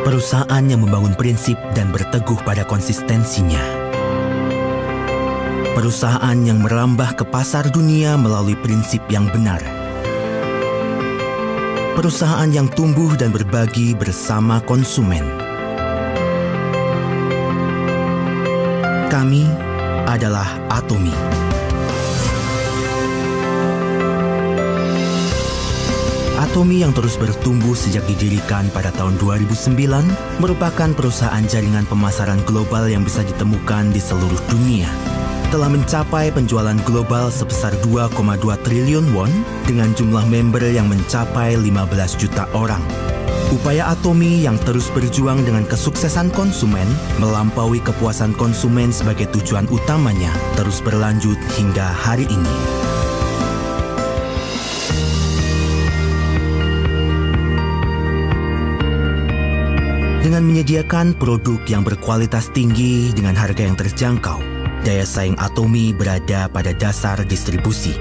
Perusahaan yang membangun prinsip dan berteguh pada konsistensinya. Perusahaan yang merambah ke pasar dunia melalui prinsip yang benar. Perusahaan yang tumbuh dan berbagi bersama konsumen. Kami adalah Atomy. Atomy yang terus bertumbuh sejak didirikan pada tahun 2009 merupakan perusahaan jaringan pemasaran global yang bisa ditemukan di seluruh dunia. Telah mencapai penjualan global sebesar 2,2 triliun won dengan jumlah member yang mencapai 15 juta orang. Upaya Atomy yang terus berjuang dengan kesuksesan konsumen melampaui kepuasan konsumen sebagai tujuan utamanya terus berlanjut hingga hari ini. Dengan menyediakan produk yang berkualitas tinggi dengan harga yang terjangkau, daya saing Atomy berada pada dasar distribusi.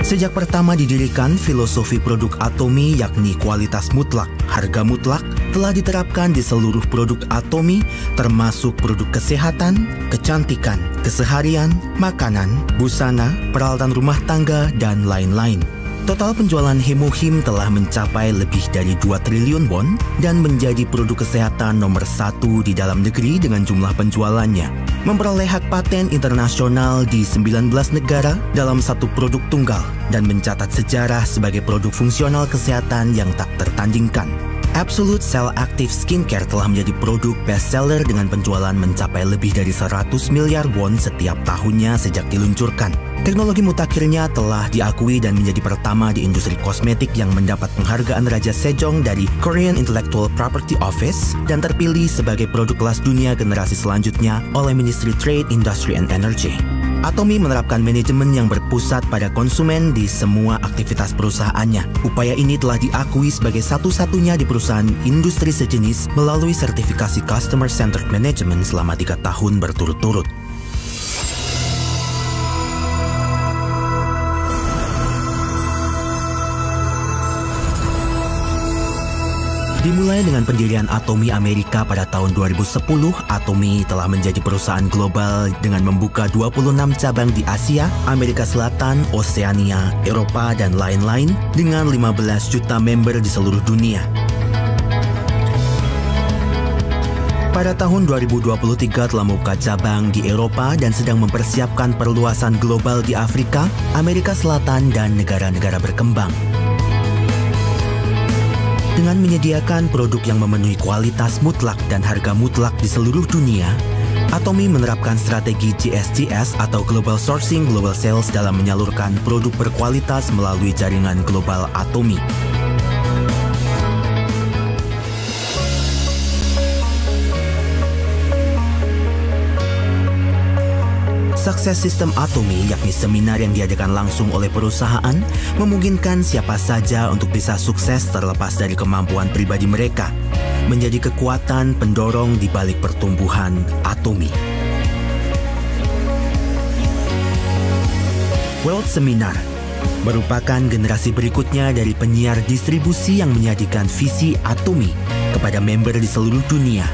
Sejak pertama didirikan, filosofi produk Atomy yakni kualitas mutlak, harga mutlak telah diterapkan di seluruh produk Atomy termasuk produk kesehatan, kecantikan, keseharian, makanan, busana, peralatan rumah tangga, dan lain-lain. Total penjualan Hemohim telah mencapai lebih dari 2 triliun won dan menjadi produk kesehatan nomor 1 di dalam negeri dengan jumlah penjualannya. Memperoleh hak paten internasional di 19 negara dalam satu produk tunggal dan mencatat sejarah sebagai produk fungsional kesehatan yang tak tertandingkan. Absolute Cell Active Skincare telah menjadi produk bestseller dengan penjualan mencapai lebih dari 100 miliar won setiap tahunnya sejak diluncurkan. Teknologi mutakhirnya telah diakui dan menjadi pertama di industri kosmetik yang mendapat penghargaan Raja Sejong dari Korean Intellectual Property Office dan terpilih sebagai produk kelas dunia generasi selanjutnya oleh Ministry Trade, Industry and Energy. Atomy menerapkan manajemen yang berpusat pada konsumen di semua aktivitas perusahaannya. Upaya ini telah diakui sebagai satu-satunya di perusahaan industri sejenis melalui sertifikasi Customer Centered Management selama 3 tahun berturut-turut. Dimulai dengan pendirian Atomy Amerika pada tahun 2010, Atomy telah menjadi perusahaan global dengan membuka 26 cabang di Asia, Amerika Selatan, Oseania, Eropa, dan lain-lain dengan 15 juta member di seluruh dunia. Pada tahun 2023 telah membuka cabang di Eropa dan sedang mempersiapkan perluasan global di Afrika, Amerika Selatan, dan negara-negara berkembang. Dengan menyediakan produk yang memenuhi kualitas mutlak dan harga mutlak di seluruh dunia, Atomy menerapkan strategi GSGS atau Global Sourcing Global Sales dalam menyalurkan produk berkualitas melalui jaringan global Atomy. Sukses sistem Atomy, yakni seminar yang diadakan langsung oleh perusahaan, memungkinkan siapa saja untuk bisa sukses terlepas dari kemampuan pribadi mereka, menjadi kekuatan pendorong di balik pertumbuhan Atomy. World Seminar merupakan generasi berikutnya dari penyiar distribusi yang menyajikan visi Atomy kepada member di seluruh dunia,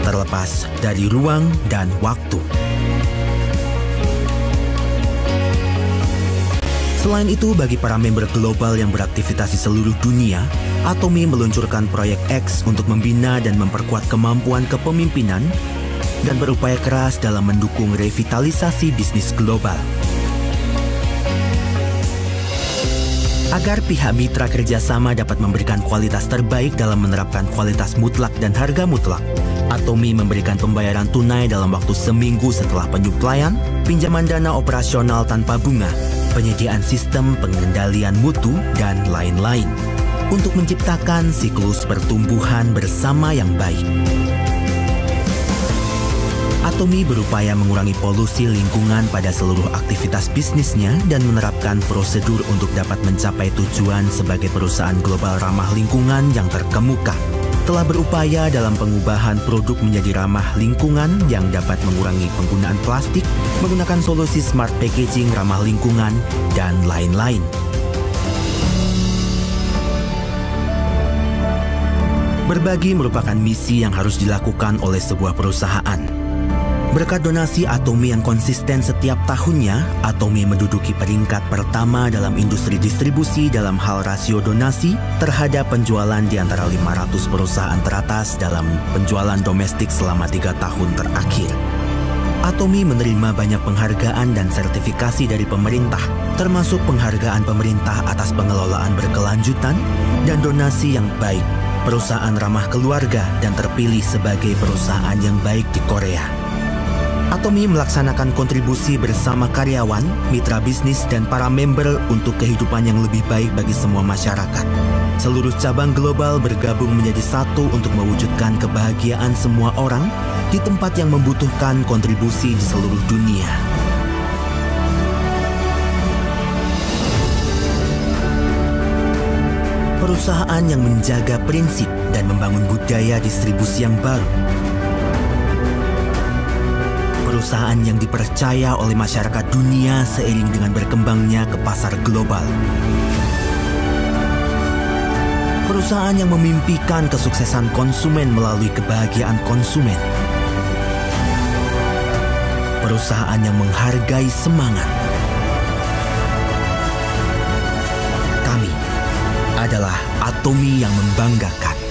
terlepas dari ruang dan waktu. Selain itu, bagi para member global yang beraktivitas di seluruh dunia, Atomy meluncurkan proyek X untuk membina dan memperkuat kemampuan kepemimpinan dan berupaya keras dalam mendukung revitalisasi bisnis global. Agar pihak mitra kerjasama dapat memberikan kualitas terbaik dalam menerapkan kualitas mutlak dan harga mutlak, Atomy memberikan pembayaran tunai dalam waktu seminggu setelah penyuplaian, pinjaman dana operasional tanpa bunga, penyediaan sistem pengendalian mutu, dan lain-lain untuk menciptakan siklus pertumbuhan bersama yang baik. Atomy berupaya mengurangi polusi lingkungan pada seluruh aktivitas bisnisnya dan menerapkan prosedur untuk dapat mencapai tujuan sebagai perusahaan global ramah lingkungan yang terkemuka. Telah berupaya dalam pengubahan produk menjadi ramah lingkungan yang dapat mengurangi penggunaan plastik, menggunakan solusi smart packaging ramah lingkungan, dan lain-lain. Berbagi merupakan misi yang harus dilakukan oleh sebuah perusahaan. Berkat donasi Atomy yang konsisten setiap tahunnya, Atomy menduduki peringkat pertama dalam industri distribusi dalam hal rasio donasi terhadap penjualan di antara 500 perusahaan teratas dalam penjualan domestik selama 3 tahun terakhir. Atomy menerima banyak penghargaan dan sertifikasi dari pemerintah, termasuk penghargaan pemerintah atas pengelolaan berkelanjutan dan donasi yang baik, perusahaan ramah keluarga, dan terpilih sebagai perusahaan yang baik di Korea. Atomy melaksanakan kontribusi bersama karyawan, mitra bisnis, dan para member untuk kehidupan yang lebih baik bagi semua masyarakat. Seluruh cabang global bergabung menjadi satu untuk mewujudkan kebahagiaan semua orang di tempat yang membutuhkan kontribusi di seluruh dunia. Perusahaan yang menjaga prinsip dan membangun budaya distribusi yang baru. Perusahaan yang dipercaya oleh masyarakat dunia seiring dengan berkembangnya ke pasar global. Perusahaan yang memimpikan kesuksesan konsumen melalui kebahagiaan konsumen. Perusahaan yang menghargai semangat. Kami adalah Atomy yang membanggakan.